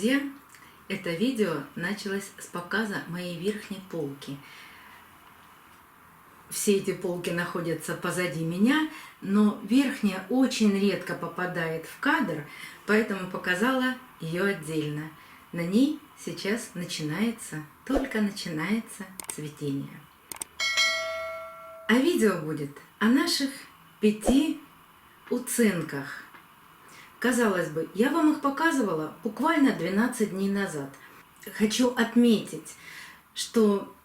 друзья! Это видео началось с показа моей верхней полки. Все эти полки находятся позади меня, но верхняя очень редко попадает в кадр, поэтому показала ее отдельно. На ней сейчас только начинается цветение. А видео будет о наших 5 уценках. Казалось бы, я вам их показывала буквально 12 дней назад. Хочу отметить, что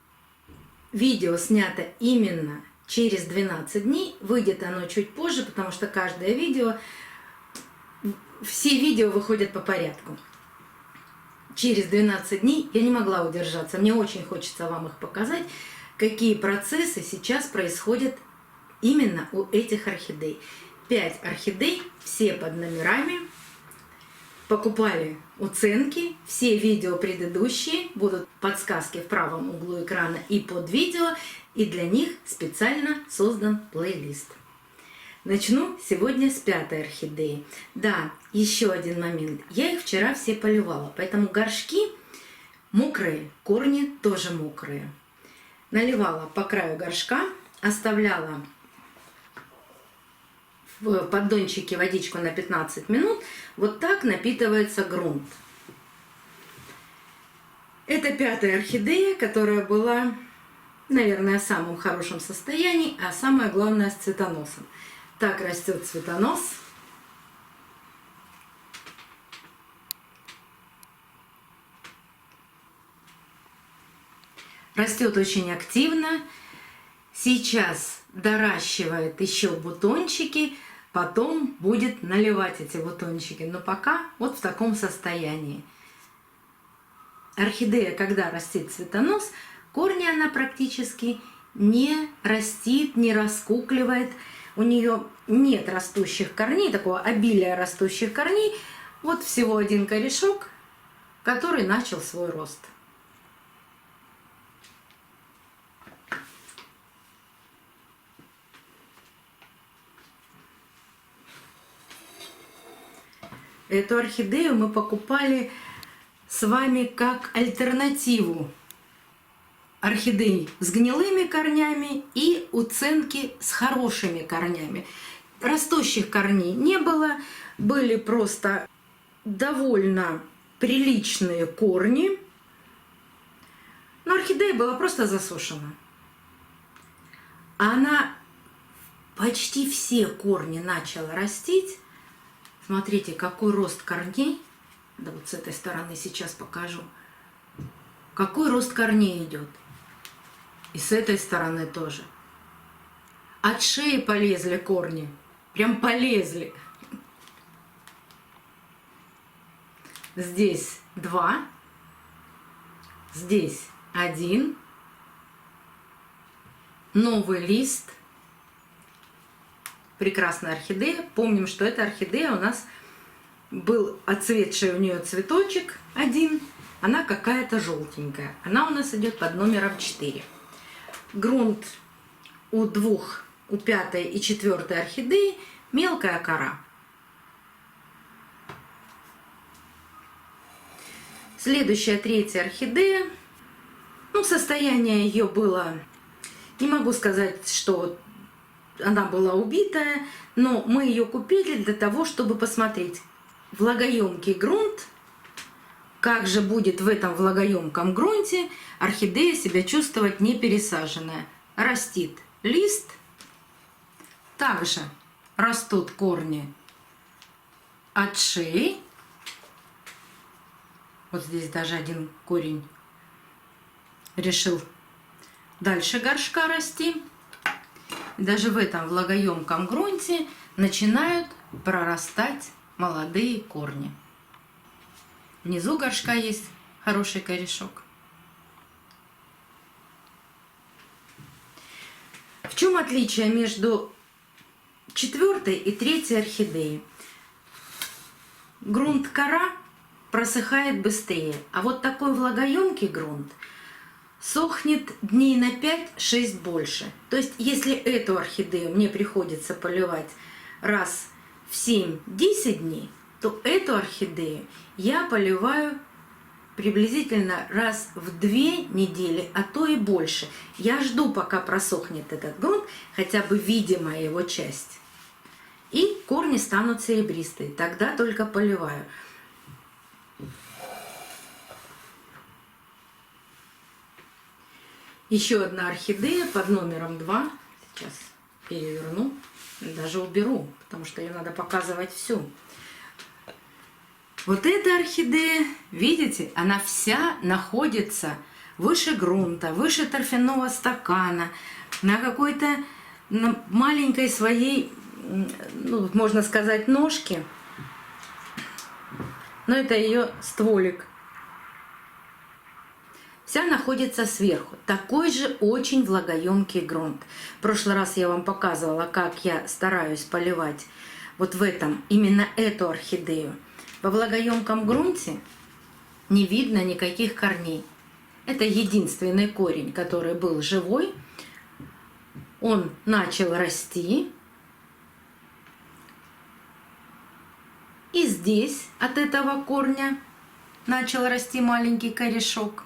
видео снято именно через 12 дней. Выйдет оно чуть позже, потому что каждое видео, все видео выходят по порядку. Через 12 дней я не могла удержаться. Мне очень хочется вам их показать, какие процессы сейчас происходят именно у этих орхидей. 5 орхидей, все под номерами. Покупали уценки. Все видео предыдущие будут подсказки в правом углу экрана и под видео. И для них специально создан плейлист. Начну сегодня с 5-й орхидеи. Да, еще один момент. Я их вчера все поливала, поэтому горшки мокрые, корни тоже мокрые. Наливала по краю горшка, оставляла в поддончике водичку на 15 минут. Вот так напитывается грунт. Это 5-я орхидея, которая была, наверное, в самом хорошем состоянии, а самое главное, с цветоносом. Так растет цветонос. Растет очень активно. Сейчас доращивает еще бутончики, потом будет наливать эти бутончики. Но пока вот в таком состоянии. Орхидея, когда растет цветонос, корни она практически не растит, не раскукливает. У нее нет растущих корней, такого обилия растущих корней. Вот всего один корешок, который начал свой рост. Эту орхидею мы покупали с вами как альтернативу орхидей с гнилыми корнями и уценки с хорошими корнями. Растущих корней не было, были просто довольно приличные корни, но орхидея была просто засушена. Она почти все корни начала растить. Смотрите, какой рост корней. Да вот с этой стороны сейчас покажу. Какой рост корней идет. И с этой стороны тоже. От шеи полезли корни. Прям полезли. Здесь 2. Здесь 1. Новый лист. Прекрасная орхидея. Помним, что эта орхидея у нас был отцветший у нее цветочек один. Она какая-то желтенькая. Она у нас идет под номером 4. Грунт у 5-й и 4-й орхидеи мелкая кора. Следующая 3-я орхидея. Ну, состояние ее было, не могу сказать, что она была убитая, но мы ее купили для того, чтобы посмотреть влагоемкий грунт, как же будет в этом влагоемком грунте орхидея себя чувствовать не пересаженная. Растит лист, также растут корни от шеи. Вот здесь даже один корень решил дальше горшка расти. Даже в этом влагоемком грунте начинают прорастать молодые корни. Внизу горшка есть хороший корешок. В чем отличие между 4-й и 3-й орхидеей? Грунт кора просыхает быстрее, а вот такой влагоемкий грунт сохнет дней на 5-6 больше. То есть, если эту орхидею мне приходится поливать раз в 7-10 дней, то эту орхидею я поливаю приблизительно раз в 2 недели, а то и больше. Я жду, пока просохнет этот грунт, хотя бы видимая его часть. И корни станут серебристые. Тогда только поливаю. Еще одна орхидея под номером 2. Сейчас переверну, даже уберу, потому что ее надо показывать всю. Вот эта орхидея, видите, она вся находится выше грунта, выше торфяного стакана, на какой-то маленькой своей, ну, можно сказать, ножке. Но это ее стволик. Вся находится сверху. Такой же очень влагоемкий грунт. В прошлый раз я вам показывала, как я стараюсь поливать вот в этом, именно эту орхидею. Во влагоемком грунте не видно никаких корней. Это единственный корень, который был живой. Он начал расти. И здесь от этого корня начал расти маленький корешок.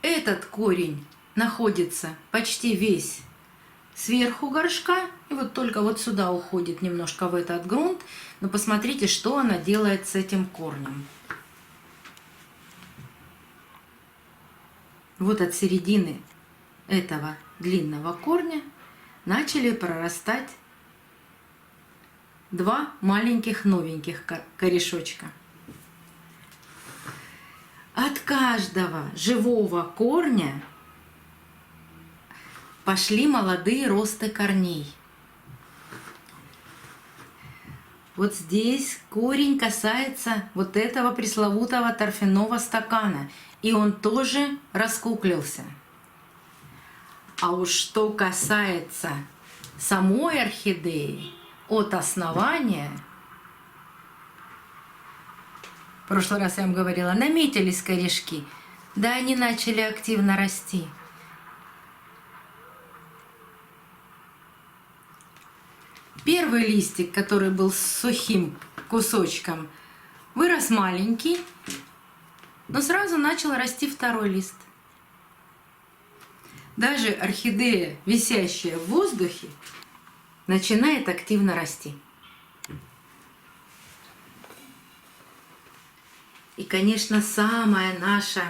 Этот корень находится почти весь сверху горшка, и вот только вот сюда уходит немножко в этот грунт. Но посмотрите, что она делает с этим корнем. Вот от середины этого длинного корня начали прорастать 2 маленьких новеньких корешочка. От каждого живого корня пошли молодые росты корней. Вот здесь корень касается вот этого пресловутого торфяного стакана, и он тоже раскуклился. А уж что касается самой орхидеи, от основания, в прошлый раз я вам говорила, наметились корешки, да они начали активно расти. Первый листик, который был с сухим кусочком, вырос маленький, но сразу начал расти второй лист. Даже орхидея, висящая в воздухе, начинает активно расти. И, конечно, самая наша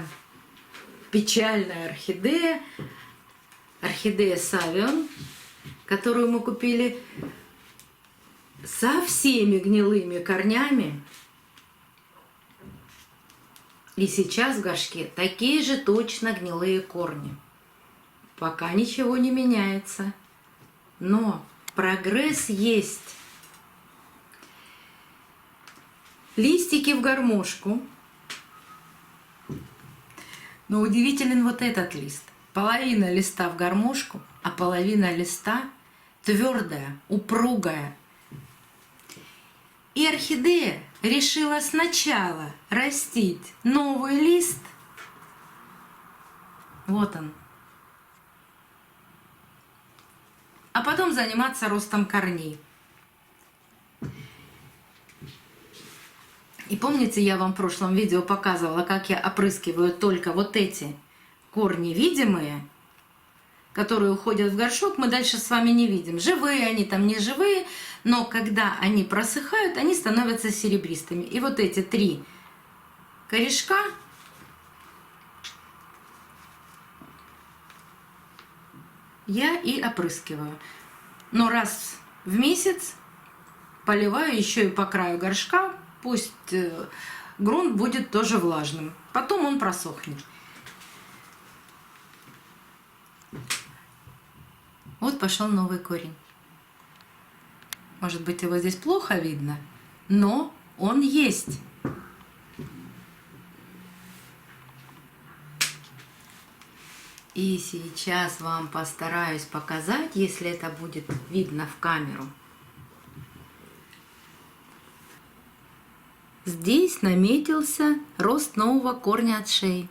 печальная орхидея, орхидея Савион, которую мы купили со всеми гнилыми корнями. И сейчас в горшке такие же точно гнилые корни. Пока ничего не меняется. Но прогресс есть. Листики в гармошку. Но удивителен вот этот лист. Половина листа в гармошку, а половина листа твердая, упругая. И орхидея решила сначала растить новый лист. Вот он. А потом заниматься ростом корней. И помните, я вам в прошлом видео показывала, как я опрыскиваю только вот эти корни видимые, которые уходят в горшок, мы дальше с вами не видим. Живые они там, не живые, но когда они просыхают, они становятся серебристыми. И вот эти 3 корешка я и опрыскиваю. Но раз в месяц поливаю еще и по краю горшка, пусть грунт будет тоже влажным. Потом он просохнет. Вот пошел новый корень. Может быть, его здесь плохо видно, но он есть. И сейчас вам постараюсь показать, если это будет видно в камеру. Здесь наметился рост нового корня от шеи.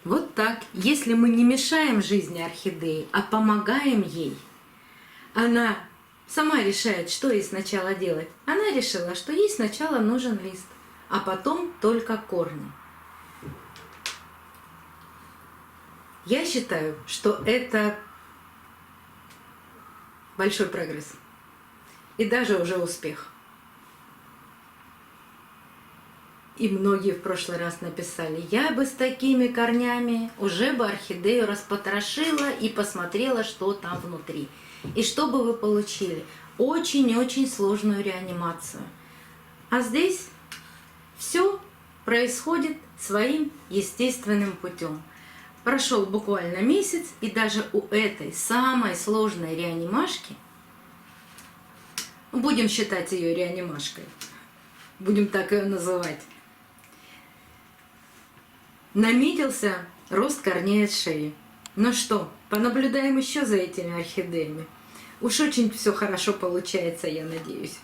Вот вот так, если мы не мешаем жизни орхидеи, а помогаем ей, она сама решает, что ей сначала делать. Она решила, что ей сначала нужен лист, а потом только корни. Я считаю, что это большой прогресс и даже уже успех. И многие в прошлый раз написали: я бы с такими корнями уже бы орхидею распотрошила и посмотрела, что там внутри. И что бы вы получили? Очень-очень сложную реанимацию. А здесь все происходит своим естественным путем. Прошел буквально месяц, и даже у этой самой сложной реанимашки, будем считать ее реанимашкой, будем так ее называть, наметился рост корней от шеи. Ну что, понаблюдаем еще за этими орхидеями. Уж очень все хорошо получается, я надеюсь.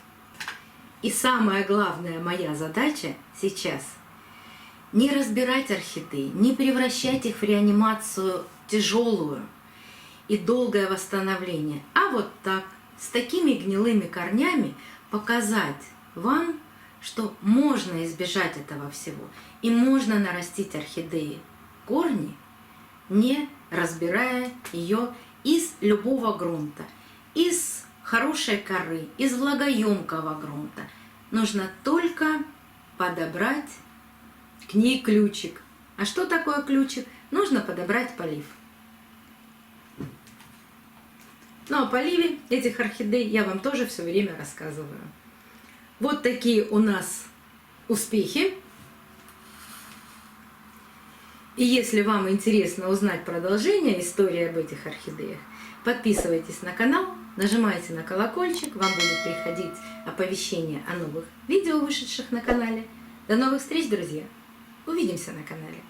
И самая главная моя задача сейчас — не разбирать орхидеи, не превращать их в реанимацию тяжелую и долгое восстановление, а вот так, с такими гнилыми корнями показать вам, что можно избежать этого всего. И можно нарастить орхидеи корни, не разбирая ее из любого грунта, из хорошей коры, из влагоемкого грунта. Нужно только подобрать к ней ключик. А что такое ключик? Нужно подобрать полив. Ну, о поливе этих орхидей я вам тоже все время рассказываю. Вот такие у нас успехи. И если вам интересно узнать продолжение истории об этих орхидеях, подписывайтесь на канал, нажимайте на колокольчик, вам будет приходить оповещение о новых видео, вышедших на канале. До новых встреч, друзья! Увидимся на канале!